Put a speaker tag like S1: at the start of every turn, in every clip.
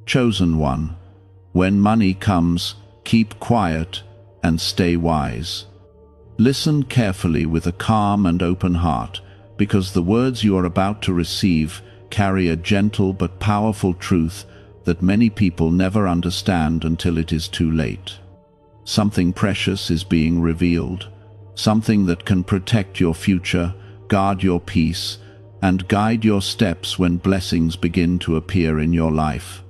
S1: Chosen one, when money comes, keep quiet and stay wise. Listen carefully with a calm and open heart, because the words you are about to receive carry a gentle but powerful truth that many people never understand until it is too late. Something precious is being revealed, something that can protect your future, guard your peace, and guide your steps when blessings begin to appear in your life.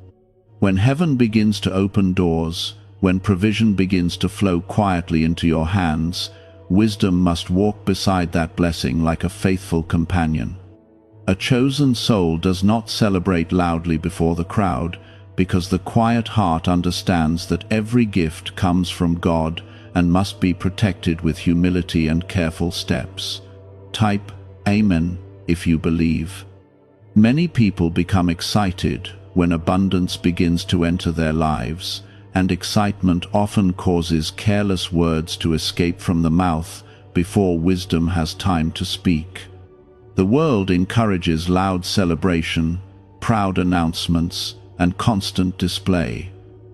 S1: When heaven begins to open doors, when provision begins to flow quietly into your hands, wisdom must walk beside that blessing like a faithful companion. A chosen soul does not celebrate loudly before the crowd, because the quiet heart understands that every gift comes from God and must be protected with humility and careful steps. Type Amen if you believe. Many people become excited when abundance begins to enter their lives, and excitement often causes careless words to escape from the mouth before wisdom has time to speak. The world encourages loud celebration, proud announcements, and constant display.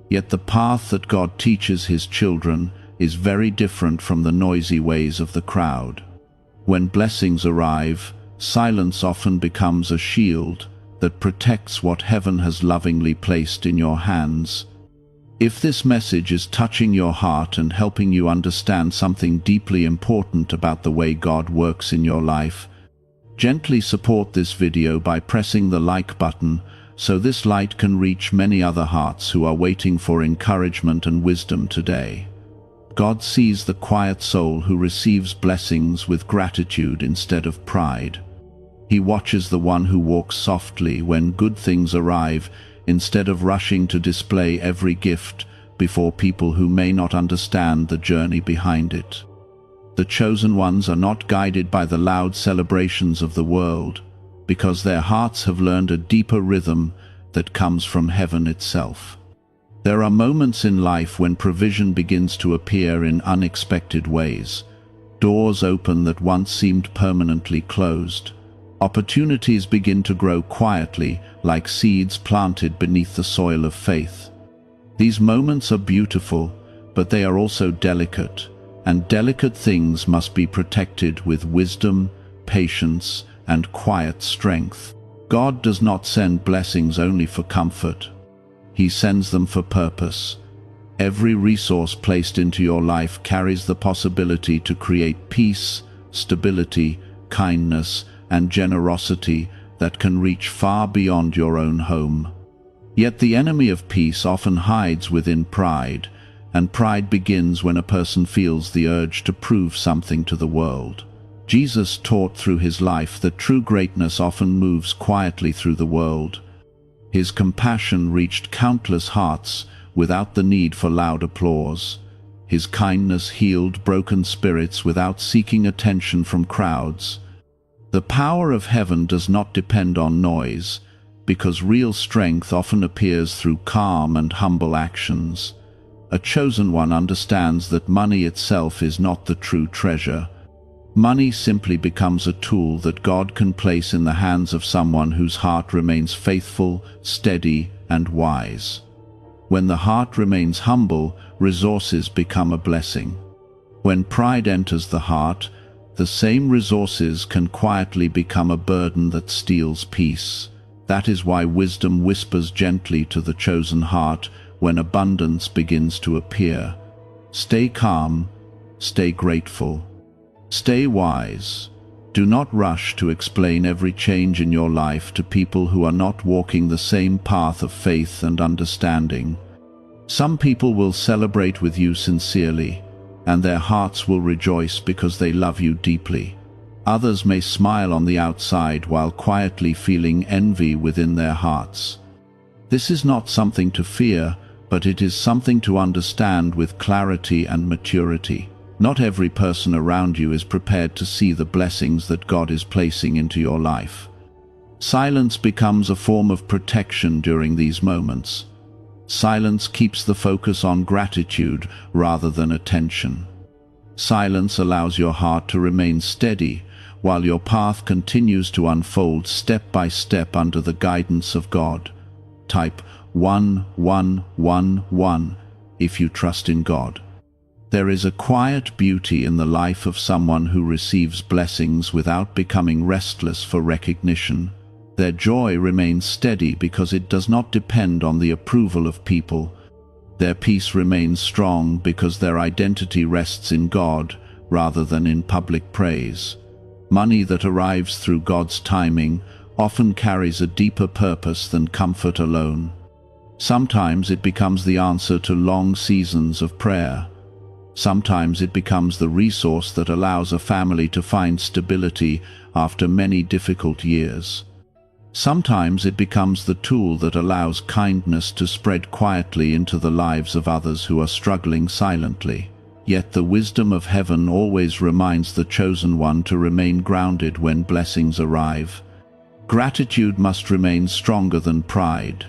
S1: Yet the path that God teaches His children is very different from the noisy ways of the crowd. When blessings arrive, silence often becomes a shield that protects what heaven has lovingly placed in your hands. If this message is touching your heart and helping you understand something deeply important about the way God works in your life, gently support this video by pressing the like button so this light can reach many other hearts who are waiting for encouragement and wisdom today. God sees the quiet soul who receives blessings with gratitude instead of pride. He watches the one who walks softly when good things arrive, instead of rushing to display every gift before people who may not understand the journey behind it. The chosen ones are not guided by the loud celebrations of the world, because their hearts have learned a deeper rhythm that comes from heaven itself. There are moments in life when provision begins to appear in unexpected ways. Doors open that once seemed permanently closed. Opportunities begin to grow quietly, like seeds planted beneath the soil of faith. These moments are beautiful, but they are also delicate, and delicate things must be protected with wisdom, patience, and quiet strength. God does not send blessings only for comfort. He sends them for purpose. Every resource placed into your life carries the possibility to create peace, stability, kindness, and generosity that can reach far beyond your own home. Yet the enemy of peace often hides within pride, and pride begins when a person feels the urge to prove something to the world. Jesus taught through His life that true greatness often moves quietly through the world. His compassion reached countless hearts without the need for loud applause. His kindness healed broken spirits without seeking attention from crowds. The power of heaven does not depend on noise, because real strength often appears through calm and humble actions. A chosen one understands that money itself is not the true treasure. Money simply becomes a tool that God can place in the hands of someone whose heart remains faithful, steady, and wise. When the heart remains humble, resources become a blessing. When pride enters the heart, the same resources can quietly become a burden that steals peace. That is why wisdom whispers gently to the chosen heart when abundance begins to appear. Stay calm, stay grateful. Stay wise. Do not rush to explain every change in your life to people who are not walking the same path of faith and understanding. Some people will celebrate with you sincerely, and their hearts will rejoice because they love you deeply. Others may smile on the outside while quietly feeling envy within their hearts. This is not something to fear, but it is something to understand with clarity and maturity. Not every person around you is prepared to see the blessings that God is placing into your life. Silence becomes a form of protection during these moments. Silence keeps the focus on gratitude rather than attention. Silence allows your heart to remain steady while your path continues to unfold step by step under the guidance of God. Type 11111 if you trust in God. There is a quiet beauty in the life of someone who receives blessings without becoming restless for recognition. Their joy remains steady because it does not depend on the approval of people. Their peace remains strong because their identity rests in God rather than in public praise. Money that arrives through God's timing often carries a deeper purpose than comfort alone. Sometimes it becomes the answer to long seasons of prayer. Sometimes it becomes the resource that allows a family to find stability after many difficult years. Sometimes it becomes the tool that allows kindness to spread quietly into the lives of others who are struggling silently. Yet the wisdom of heaven always reminds the chosen one to remain grounded when blessings arrive. Gratitude must remain stronger than pride.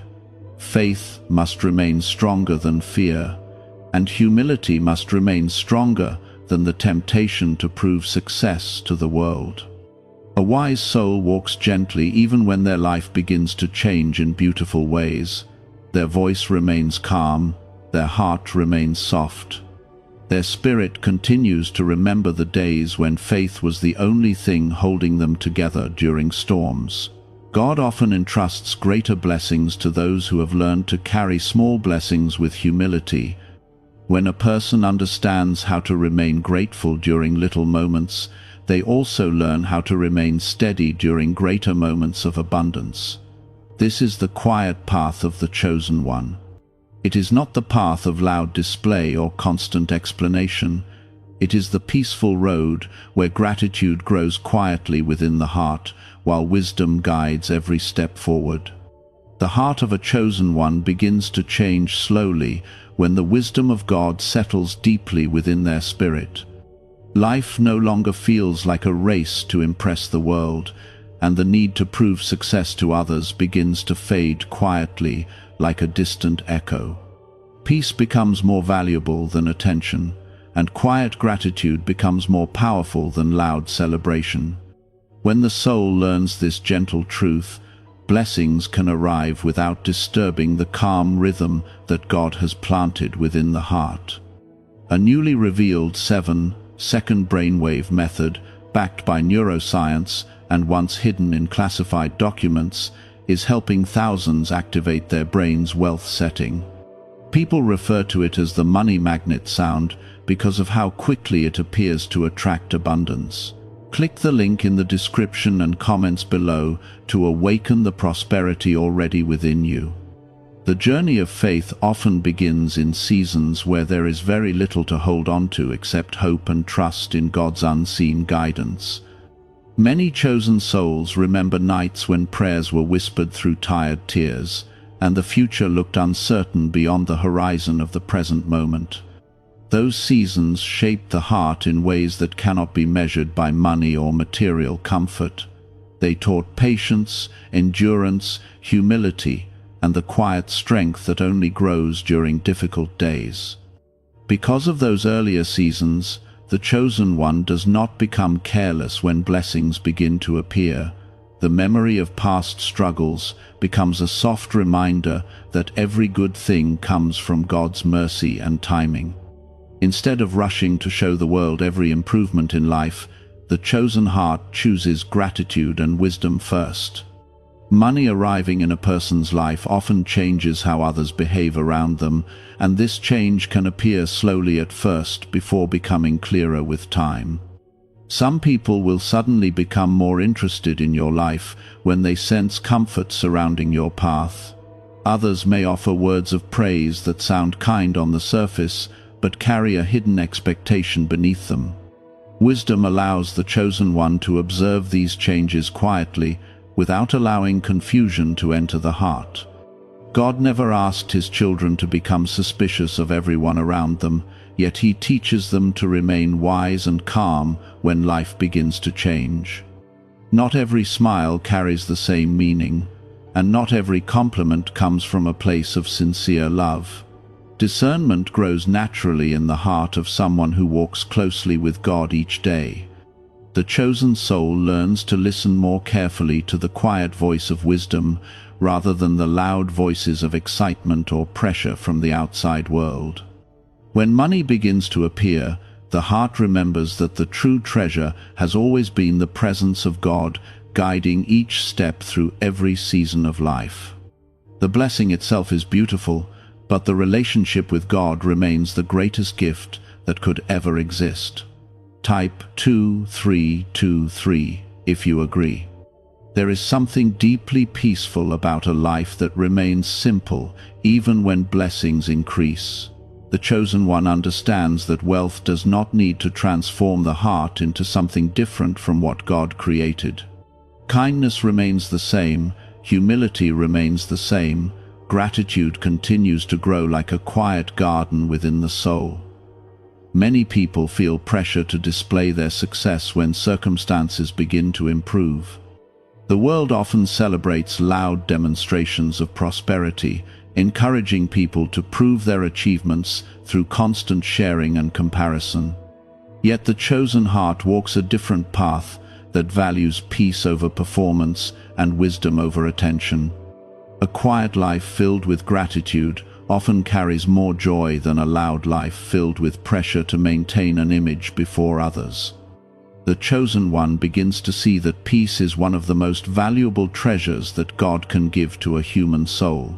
S1: Faith must remain stronger than fear. And humility must remain stronger than the temptation to prove success to the world. A wise soul walks gently even when their life begins to change in beautiful ways. Their voice remains calm, their heart remains soft. Their spirit continues to remember the days when faith was the only thing holding them together during storms. God often entrusts greater blessings to those who have learned to carry small blessings with humility. When a person understands how to remain grateful during little moments, they also learn how to remain steady during greater moments of abundance. This is the quiet path of the chosen one. It is not the path of loud display or constant explanation. It is the peaceful road where gratitude grows quietly within the heart, while wisdom guides every step forward. The heart of a chosen one begins to change slowly when the wisdom of God settles deeply within their spirit. Life no longer feels like a race to impress the world, and the need to prove success to others begins to fade quietly like a distant echo. Peace becomes more valuable than attention, and quiet gratitude becomes more powerful than loud celebration. When the soul learns this gentle truth, blessings can arrive without disturbing the calm rhythm that God has planted within the heart. A newly revealed 7-second brainwave method, backed by neuroscience and once hidden in classified documents, is helping thousands activate their brain's wealth setting. People refer to it as the money magnet sound because of how quickly it appears to attract abundance. Click the link in the description and comments below to awaken the prosperity already within you. The journey of faith often begins in seasons where there is very little to hold on to except hope and trust in God's unseen guidance. Many chosen souls remember nights when prayers were whispered through tired tears, and the future looked uncertain beyond the horizon of the present moment. Those seasons shaped the heart in ways that cannot be measured by money or material comfort. They taught patience, endurance, humility, and the quiet strength that only grows during difficult days. Because of those earlier seasons, the chosen one does not become careless when blessings begin to appear. The memory of past struggles becomes a soft reminder that every good thing comes from God's mercy and timing. Instead of rushing to show the world every improvement in life, the chosen heart chooses gratitude and wisdom first. Money arriving in a person's life often changes how others behave around them, and this change can appear slowly at first before becoming clearer with time. Some people will suddenly become more interested in your life when they sense comfort surrounding your path. Others may offer words of praise that sound kind on the surface, but carry a hidden expectation beneath them. Wisdom allows the chosen one to observe these changes quietly, without allowing confusion to enter the heart. God never asked his children to become suspicious of everyone around them, yet he teaches them to remain wise and calm when life begins to change. Not every smile carries the same meaning, and not every compliment comes from a place of sincere love. Discernment grows naturally in the heart of someone who walks closely with God each day. The chosen soul learns to listen more carefully to the quiet voice of wisdom rather than the loud voices of excitement or pressure from the outside world. When money begins to appear, the heart remembers that the true treasure has always been the presence of God, guiding each step through every season of life. The blessing itself is beautiful, but the relationship with God remains the greatest gift that could ever exist. Type 2323 if you agree. There is something deeply peaceful about a life that remains simple, even when blessings increase. The chosen one understands that wealth does not need to transform the heart into something different from what God created. Kindness remains the same, humility remains the same, gratitude continues to grow like a quiet garden within the soul. Many people feel pressure to display their success when circumstances begin to improve. The world often celebrates loud demonstrations of prosperity, encouraging people to prove their achievements through constant sharing and comparison. Yet the chosen heart walks a different path that values peace over performance and wisdom over attention. A quiet life filled with gratitude often carries more joy than a loud life filled with pressure to maintain an image before others. The chosen one begins to see that peace is one of the most valuable treasures that God can give to a human soul.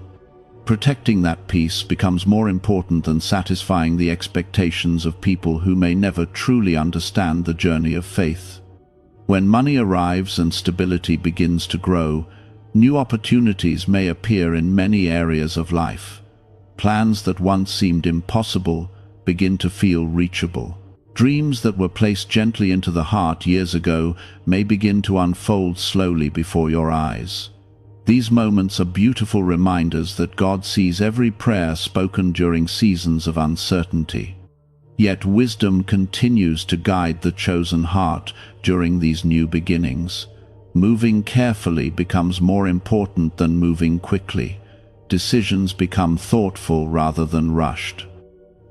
S1: Protecting that peace becomes more important than satisfying the expectations of people who may never truly understand the journey of faith. When money arrives and stability begins to grow, new opportunities may appear in many areas of life. Plans that once seemed impossible begin to feel reachable. Dreams that were placed gently into the heart years ago may begin to unfold slowly before your eyes. These moments are beautiful reminders that God sees every prayer spoken during seasons of uncertainty. Yet wisdom continues to guide the chosen heart during these new beginnings. Moving carefully becomes more important than moving quickly. Decisions become thoughtful rather than rushed.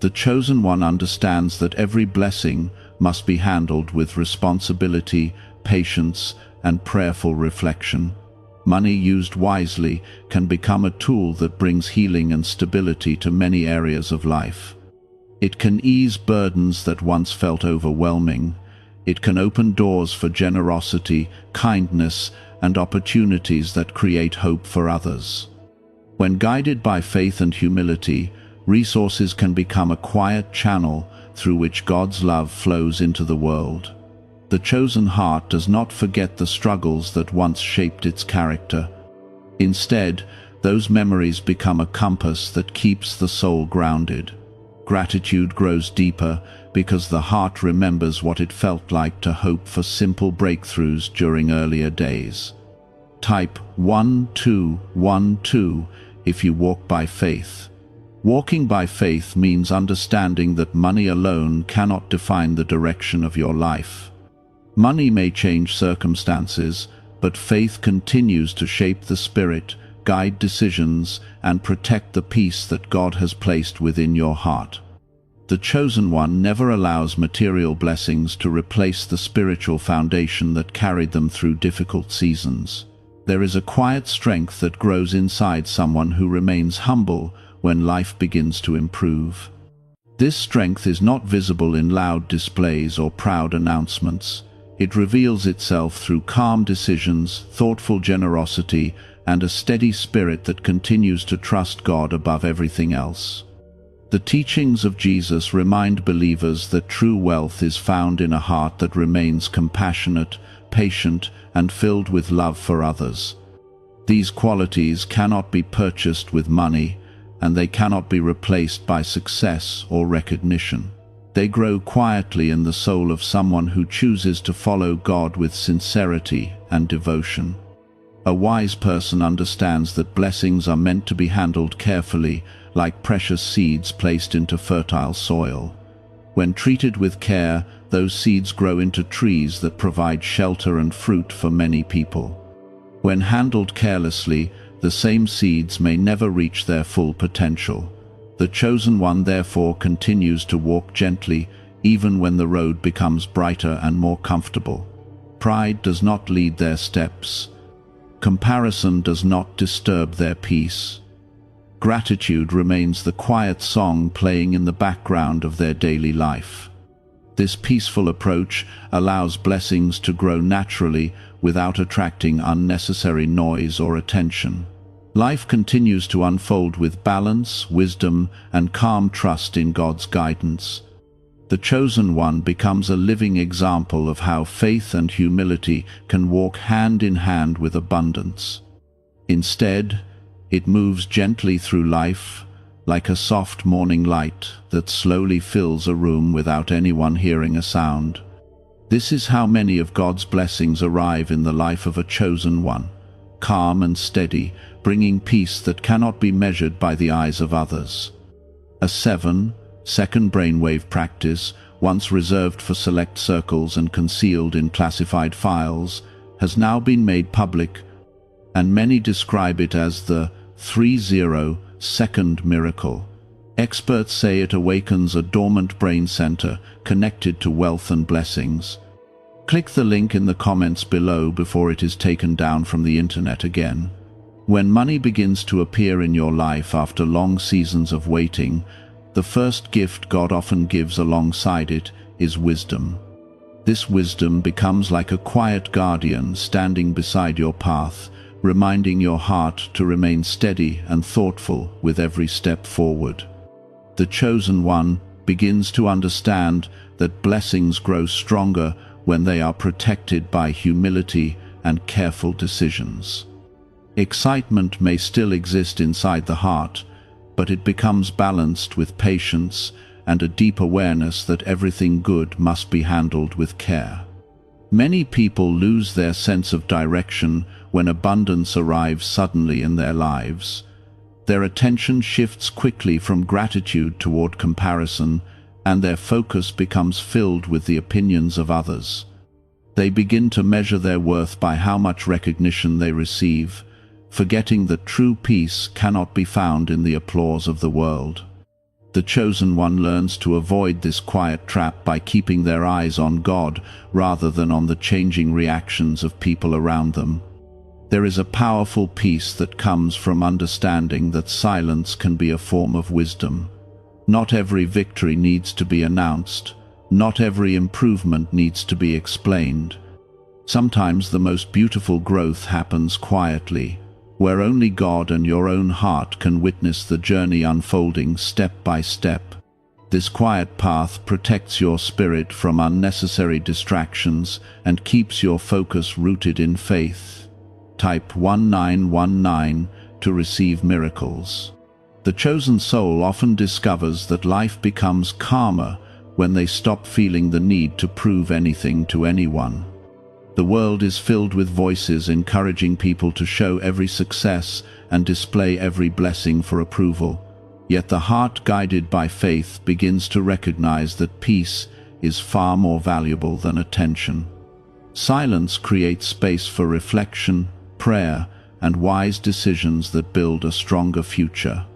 S1: The chosen one understands that every blessing must be handled with responsibility, patience, and prayerful reflection. Money used wisely can become a tool that brings healing and stability to many areas of life. It can ease burdens that once felt overwhelming. It can open doors for generosity, kindness, and opportunities that create hope for others. When guided by faith and humility, resources can become a quiet channel through which God's love flows into the world. The chosen heart does not forget the struggles that once shaped its character. Instead, those memories become a compass that keeps the soul grounded. Gratitude grows deeper because the heart remembers what it felt like to hope for simple breakthroughs during earlier days. Type 1212 if you walk by faith. Walking by faith means understanding that money alone cannot define the direction of your life. Money may change circumstances, but faith continues to shape the spirit, guide decisions, and protect the peace that God has placed within your heart. The chosen one never allows material blessings to replace the spiritual foundation that carried them through difficult seasons. There is a quiet strength that grows inside someone who remains humble when life begins to improve. This strength is not visible in loud displays or proud announcements. It reveals itself through calm decisions, thoughtful generosity, and a steady spirit that continues to trust God above everything else. The teachings of Jesus remind believers that true wealth is found in a heart that remains compassionate, patient, and filled with love for others. These qualities cannot be purchased with money, and they cannot be replaced by success or recognition. They grow quietly in the soul of someone who chooses to follow God with sincerity and devotion. A wise person understands that blessings are meant to be handled carefully, like precious seeds placed into fertile soil. When treated with care, those seeds grow into trees that provide shelter and fruit for many people. When handled carelessly, the same seeds may never reach their full potential. The chosen one therefore continues to walk gently, even when the road becomes brighter and more comfortable. Pride does not lead their steps. Comparison does not disturb their peace. Gratitude remains the quiet song playing in the background of their daily life. This peaceful approach allows blessings to grow naturally without attracting unnecessary noise or attention. Life continues to unfold with balance, wisdom, and calm trust in God's guidance. The chosen one becomes a living example of how faith and humility can walk hand in hand with abundance. Instead, it moves gently through life, like a soft morning light that slowly fills a room without anyone hearing a sound. This is how many of God's blessings arrive in the life of a chosen one, calm and steady, bringing peace that cannot be measured by the eyes of others. A 7-second brainwave practice, once reserved for select circles and concealed in classified files, has now been made public, and many describe it as the 30-second miracle. Experts say it awakens a dormant brain center connected to wealth and blessings. Click the link in the comments below before it is taken down from the internet again. When money begins to appear in your life after long seasons of waiting, the first gift God often gives alongside it is wisdom. This wisdom becomes like a quiet guardian standing beside your path, reminding your heart to remain steady and thoughtful with every step forward. The chosen one begins to understand that blessings grow stronger when they are protected by humility and careful decisions. Excitement may still exist inside the heart, but it becomes balanced with patience and a deep awareness that everything good must be handled with care. Many people lose their sense of direction when abundance arrives suddenly in their lives. Their attention shifts quickly from gratitude toward comparison, and their focus becomes filled with the opinions of others. They begin to measure their worth by how much recognition they receive, forgetting that true peace cannot be found in the applause of the world. The chosen one learns to avoid this quiet trap by keeping their eyes on God rather than on the changing reactions of people around them. There is a powerful peace that comes from understanding that silence can be a form of wisdom. Not every victory needs to be announced. Not every improvement needs to be explained. Sometimes the most beautiful growth happens quietly, where only God and your own heart can witness the journey unfolding step by step. This quiet path protects your spirit from unnecessary distractions and keeps your focus rooted in faith. Type 1919 to receive miracles. The chosen soul often discovers that life becomes calmer when they stop feeling the need to prove anything to anyone. The world is filled with voices encouraging people to show every success and display every blessing for approval. Yet the heart guided by faith begins to recognize that peace is far more valuable than attention. Silence creates space for reflection, prayer, and wise decisions that build a stronger future.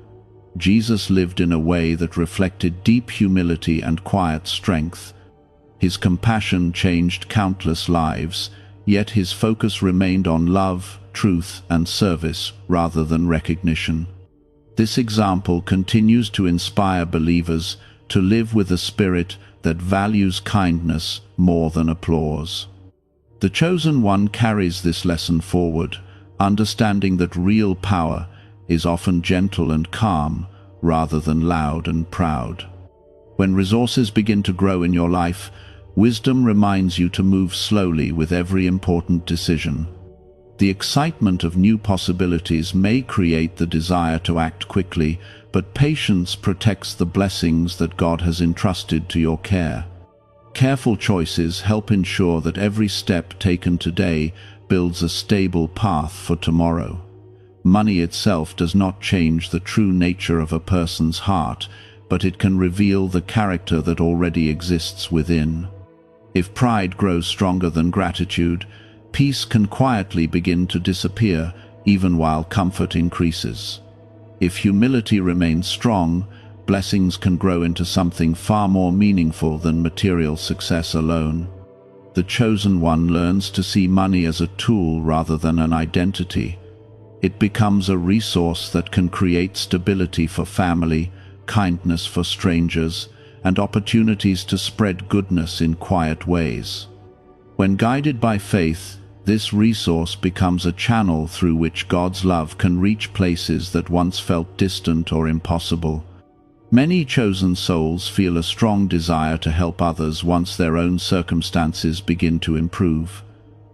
S1: Jesus lived in a way that reflected deep humility and quiet strength. His compassion changed countless lives, yet his focus remained on love, truth, and service rather than recognition. This example continues to inspire believers to live with a spirit that values kindness more than applause. The chosen one carries this lesson forward, understanding that real power is often gentle and calm rather than loud and proud. When resources begin to grow in your life, wisdom reminds you to move slowly with every important decision. The excitement of new possibilities may create the desire to act quickly, but patience protects the blessings that God has entrusted to your care. Careful choices help ensure that every step taken today builds a stable path for tomorrow. Money itself does not change the true nature of a person's heart, but it can reveal the character that already exists within. If pride grows stronger than gratitude, peace can quietly begin to disappear even while comfort increases. If humility remains strong, blessings can grow into something far more meaningful than material success alone. The chosen one learns to see money as a tool rather than an identity. It becomes a resource that can create stability for family, kindness for strangers, and opportunities to spread goodness in quiet ways. When guided by faith, this resource becomes a channel through which God's love can reach places that once felt distant or impossible. Many chosen souls feel a strong desire to help others once their own circumstances begin to improve.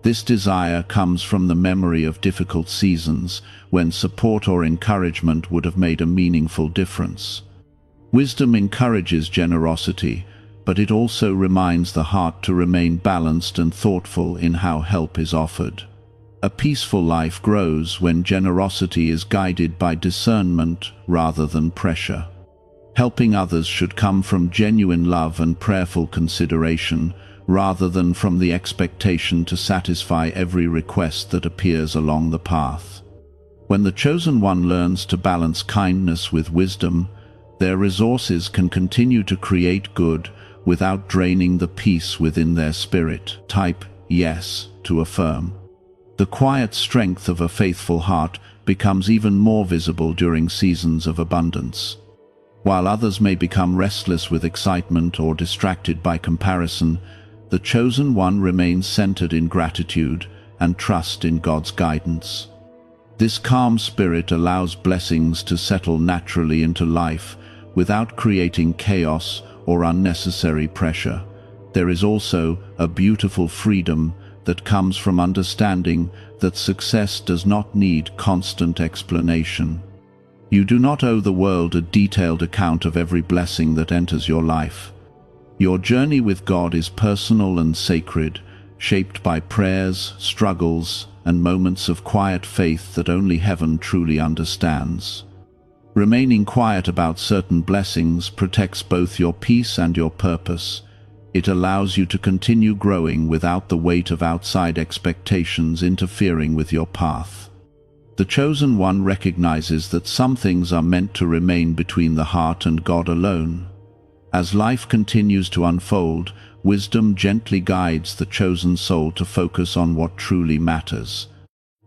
S1: This desire comes from the memory of difficult seasons when support or encouragement would have made a meaningful difference. Wisdom encourages generosity, but it also reminds the heart to remain balanced and thoughtful in how help is offered. A peaceful life grows when generosity is guided by discernment rather than pressure. Helping others should come from genuine love and prayerful consideration, rather than from the expectation to satisfy every request that appears along the path. When the chosen one learns to balance kindness with wisdom, their resources can continue to create good without draining the peace within their spirit. Type yes to affirm. The quiet strength of a faithful heart becomes even more visible during seasons of abundance. While others may become restless with excitement or distracted by comparison, the chosen one remains centered in gratitude and trust in God's guidance. This calm spirit allows blessings to settle naturally into life without creating chaos or unnecessary pressure. There is also a beautiful freedom that comes from understanding that success does not need constant explanation. You do not owe the world a detailed account of every blessing that enters your life. Your journey with God is personal and sacred, shaped by prayers, struggles, and moments of quiet faith that only heaven truly understands. Remaining quiet about certain blessings protects both your peace and your purpose. It allows you to continue growing without the weight of outside expectations interfering with your path. The chosen one recognizes that some things are meant to remain between the heart and God alone. As life continues to unfold, wisdom gently guides the chosen soul to focus on what truly matters.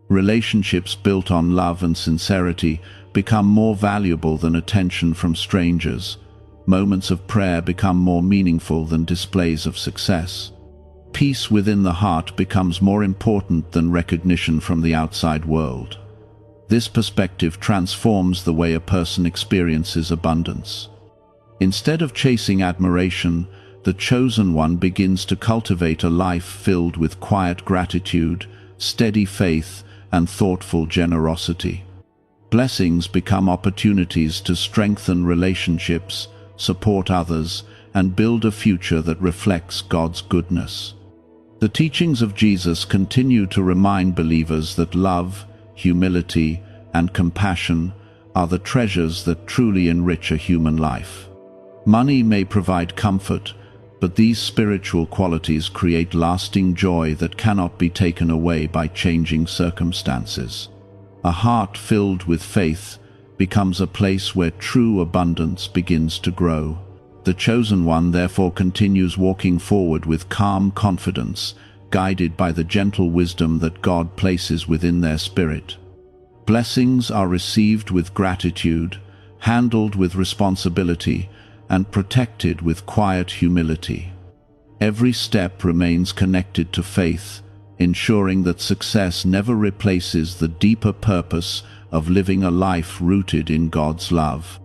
S1: Relationships built on love and sincerity become more valuable than attention from strangers. Moments of prayer become more meaningful than displays of success. Peace within the heart becomes more important than recognition from the outside world. This perspective transforms the way a person experiences abundance. Instead of chasing admiration, the chosen one begins to cultivate a life filled with quiet gratitude, steady faith, and thoughtful generosity. Blessings become opportunities to strengthen relationships, support others, and build a future that reflects God's goodness. The teachings of Jesus continue to remind believers that love, humility, and compassion are the treasures that truly enrich a human life. Money may provide comfort, but these spiritual qualities create lasting joy that cannot be taken away by changing circumstances. A heart filled with faith becomes a place where true abundance begins to grow. The chosen one therefore continues walking forward with calm confidence, guided by the gentle wisdom that God places within their spirit. Blessings are received with gratitude, handled with responsibility, and protected with quiet humility. Every step remains connected to faith, ensuring that success never replaces the deeper purpose of living a life rooted in God's love.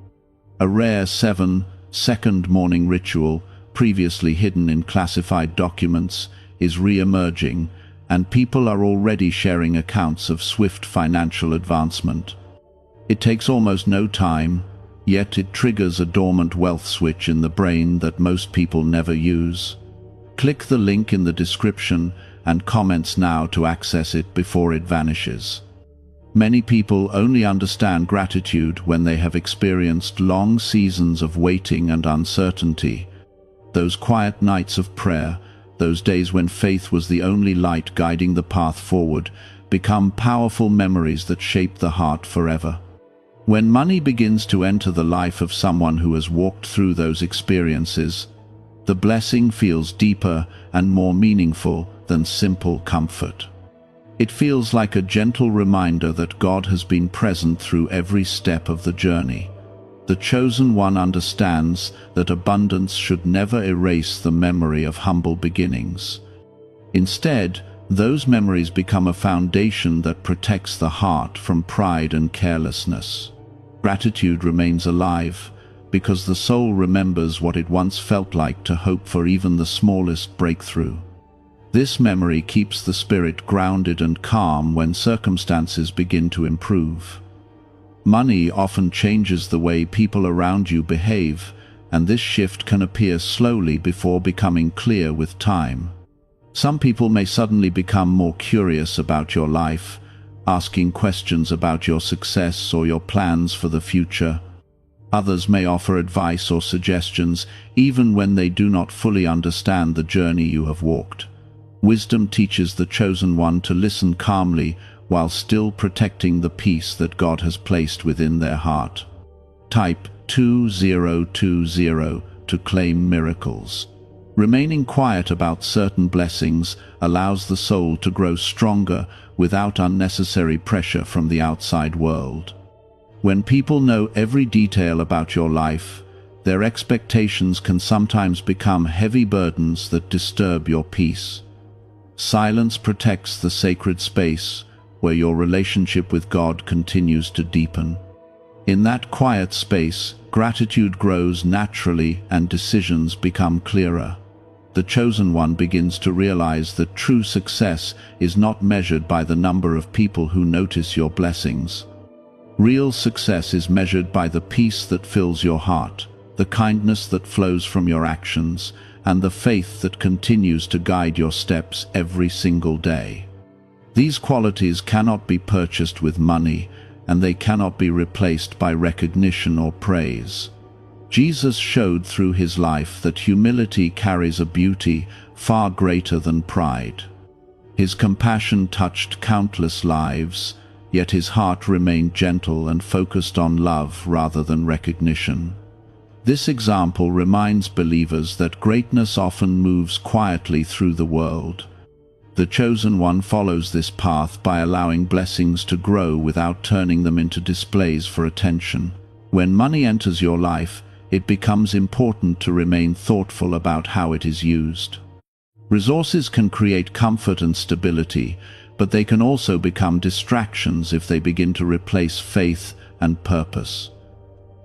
S1: A rare 7-second morning ritual, previously hidden in classified documents, is re-emerging, and people are already sharing accounts of swift financial advancement. It takes almost no time, yet it triggers a dormant wealth switch in the brain that most people never use. Click the link in the description and comments now to access it before it vanishes. Many people only understand gratitude when they have experienced long seasons of waiting and uncertainty. Those quiet nights of prayer, those days when faith was the only light guiding the path forward, become powerful memories that shape the heart forever. When money begins to enter the life of someone who has walked through those experiences, The blessing feels deeper and more meaningful than simple comfort. It feels like a gentle reminder that God has been present through every step of the journey. The chosen one understands that abundance should never erase the memory of humble beginnings. Instead, those memories become a foundation that protects the heart from pride and carelessness. Gratitude remains alive, because the soul remembers what it once felt like to hope for even the smallest breakthrough. This memory keeps the spirit grounded and calm when circumstances begin to improve. Money often changes the way people around you behave, and this shift can appear slowly before becoming clear with time. Some people may suddenly become more curious about your life, asking questions about your success or your plans for the future. Others may offer advice or suggestions, even when they do not fully understand the journey you have walked. Wisdom teaches the chosen one to listen calmly while still protecting the peace that God has placed within their heart. Type 2020 to claim miracles. Remaining quiet about certain blessings allows the soul to grow stronger without unnecessary pressure from the outside world. When people know every detail about your life, their expectations can sometimes become heavy burdens that disturb your peace. Silence protects the sacred space where your relationship with God continues to deepen. In that quiet space, gratitude grows naturally and decisions become clearer. The chosen one begins to realize that true success is not measured by the number of people who notice your blessings. Real success is measured by the peace that fills your heart, the kindness that flows from your actions, and the faith that continues to guide your steps every single day. These qualities cannot be purchased with money, and they cannot be replaced by recognition or praise. Jesus showed through his life that humility carries a beauty far greater than pride. His compassion touched countless lives, yet his heart remained gentle and focused on love rather than recognition. This example reminds believers that greatness often moves quietly through the world. The chosen one follows this path by allowing blessings to grow without turning them into displays for attention. When money enters your life, it becomes important to remain thoughtful about how it is used. Resources can create comfort and stability, but they can also become distractions if they begin to replace faith and purpose.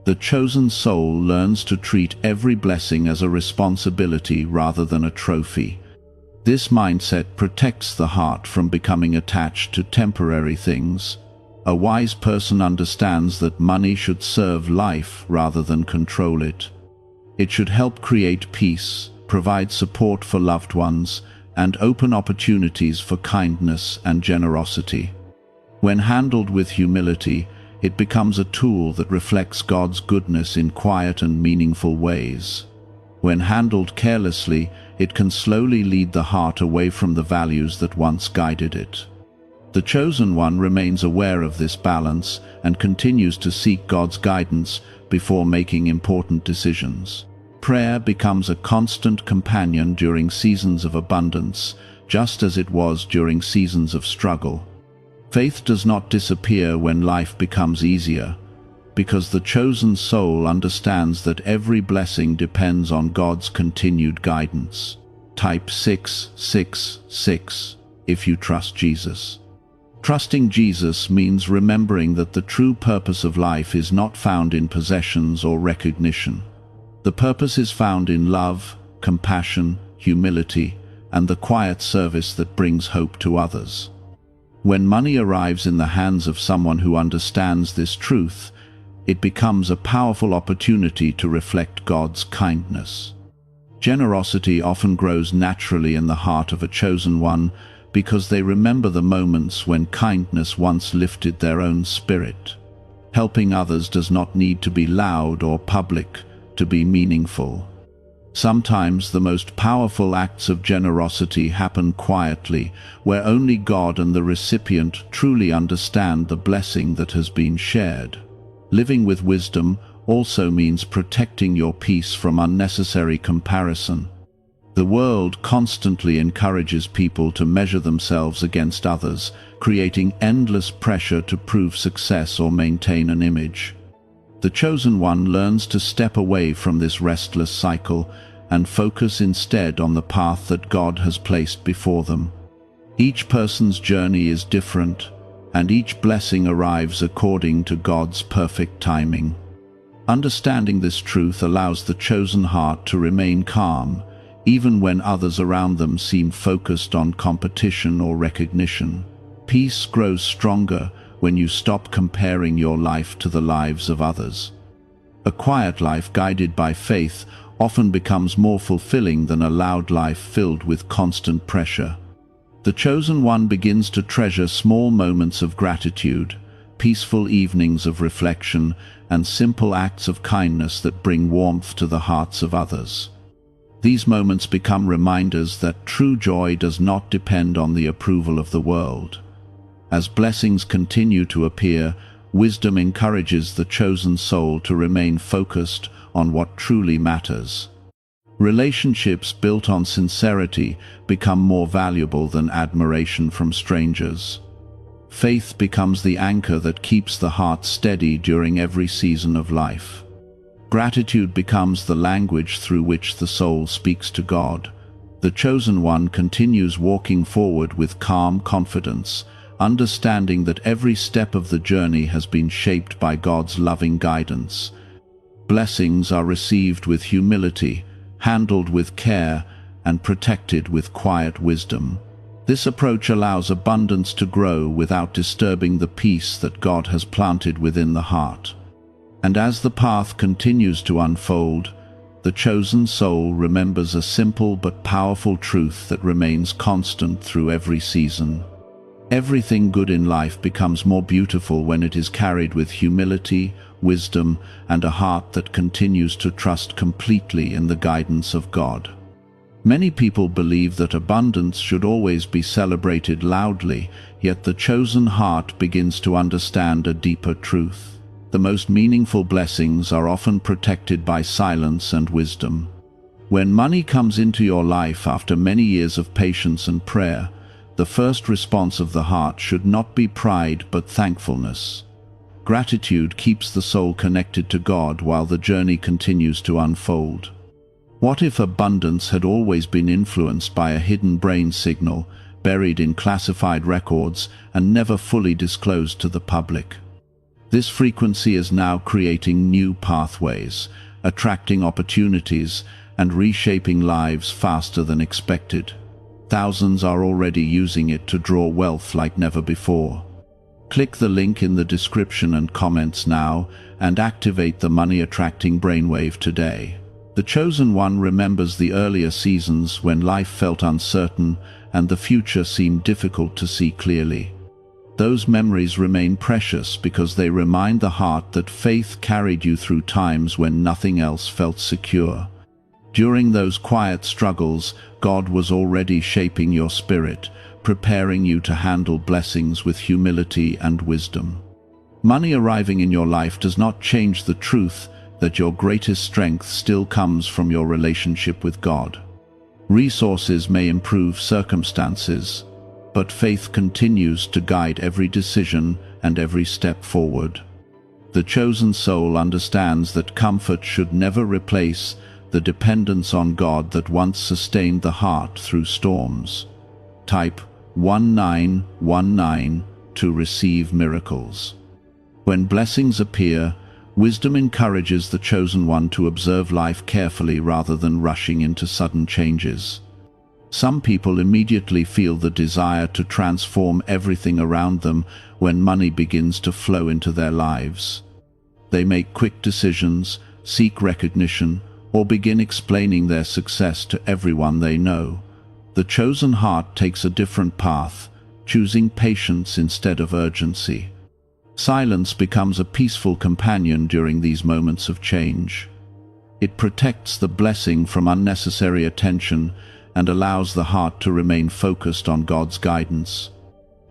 S1: The chosen soul learns to treat every blessing as a responsibility rather than a trophy. This mindset protects the heart from becoming attached to temporary things. A wise person understands that money should serve life rather than control it. It should help create peace, provide support for loved ones, and open opportunities for kindness and generosity. When handled with humility, it becomes a tool that reflects God's goodness in quiet and meaningful ways. When handled carelessly, it can slowly lead the heart away from the values that once guided it. The chosen one remains aware of this balance and continues to seek God's guidance before making important decisions. Prayer becomes a constant companion during seasons of abundance, just as it was during seasons of struggle. Faith does not disappear when life becomes easier, because the chosen soul understands that every blessing depends on God's continued guidance. Type 666 if you trust Jesus. Trusting Jesus means remembering that the true purpose of life is not found in possessions or recognition. The purpose is found in love, compassion, humility, and the quiet service that brings hope to others. When money arrives in the hands of someone who understands this truth, it becomes a powerful opportunity to reflect God's kindness. Generosity often grows naturally in the heart of a chosen one because they remember the moments when kindness once lifted their own spirit. Helping others does not need to be loud or public to be meaningful. Sometimes the most powerful acts of generosity happen quietly, where only God and the recipient truly understand the blessing that has been shared. Living with wisdom also means protecting your peace from unnecessary comparison. The world constantly encourages people to measure themselves against others, creating endless pressure to prove success or maintain an image. The chosen one learns to step away from this restless cycle and focus instead on the path that God has placed before them. Each person's journey is different, and each blessing arrives according to God's perfect timing. Understanding this truth allows the chosen heart to remain calm, even when others around them seem focused on competition or recognition. Peace grows stronger when you stop comparing your life to the lives of others. A quiet life guided by faith often becomes more fulfilling than a loud life filled with constant pressure. The chosen one begins to treasure small moments of gratitude, peaceful evenings of reflection, and simple acts of kindness that bring warmth to the hearts of others. These moments become reminders that true joy does not depend on the approval of the world. As blessings continue to appear, wisdom encourages the chosen soul to remain focused on what truly matters. Relationships built on sincerity become more valuable than admiration from strangers. Faith becomes the anchor that keeps the heart steady during every season of life. Gratitude becomes the language through which the soul speaks to God. The chosen one continues walking forward with calm confidence, understanding that every step of the journey has been shaped by God's loving guidance. Blessings are received with humility, handled with care, and protected with quiet wisdom. This approach allows abundance to grow without disturbing the peace that God has planted within the heart. And as the path continues to unfold, the chosen soul remembers a simple but powerful truth that remains constant through every season. Everything good in life becomes more beautiful when it is carried with humility, wisdom, and a heart that continues to trust completely in the guidance of God. Many people believe that abundance should always be celebrated loudly, yet the chosen heart begins to understand a deeper truth. The most meaningful blessings are often protected by silence and wisdom. When money comes into your life after many years of patience and prayer, the first response of the heart should not be pride but thankfulness. Gratitude keeps the soul connected to God while the journey continues to unfold. What if abundance had always been influenced by a hidden brain signal, buried in classified records and never fully disclosed to the public? This frequency is now creating new pathways, attracting opportunities, and reshaping lives faster than expected. Thousands are already using it to draw wealth like never before. Click the link in the description and comments now, and activate the money-attracting brainwave today. The chosen one remembers the earlier seasons when life felt uncertain and the future seemed difficult to see clearly. Those memories remain precious because they remind the heart that faith carried you through times when nothing else felt secure. During those quiet struggles, God was already shaping your spirit, preparing you to handle blessings with humility and wisdom. Money arriving in your life does not change the truth that your greatest strength still comes from your relationship with God. Resources may improve circumstances, but faith continues to guide every decision and every step forward. The chosen soul understands that comfort should never replace the dependence on God that once sustained the heart through storms. Type 1919 to receive miracles. When blessings appear, wisdom encourages the chosen one to observe life carefully rather than rushing into sudden changes. Some people immediately feel the desire to transform everything around them when money begins to flow into their lives. They make quick decisions, seek recognition, or begin explaining their success to everyone they know. The chosen heart takes a different path, choosing patience instead of urgency. Silence becomes a peaceful companion during these moments of change. It protects the blessing from unnecessary attention and allows the heart to remain focused on God's guidance.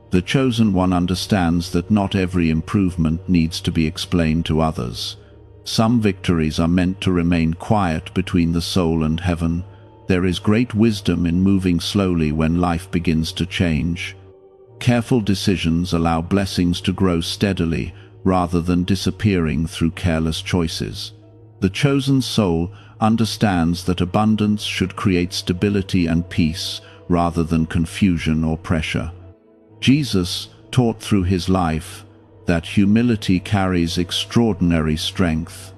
S1: The chosen one understands that not every improvement needs to be explained to others. Some victories are meant to remain quiet between the soul and heaven, There is great wisdom in moving slowly when life begins to change. Careful decisions allow blessings to grow steadily rather than disappearing through careless choices. The chosen soul understands that abundance should create stability and peace rather than confusion or pressure. Jesus taught through his life that humility carries extraordinary strength.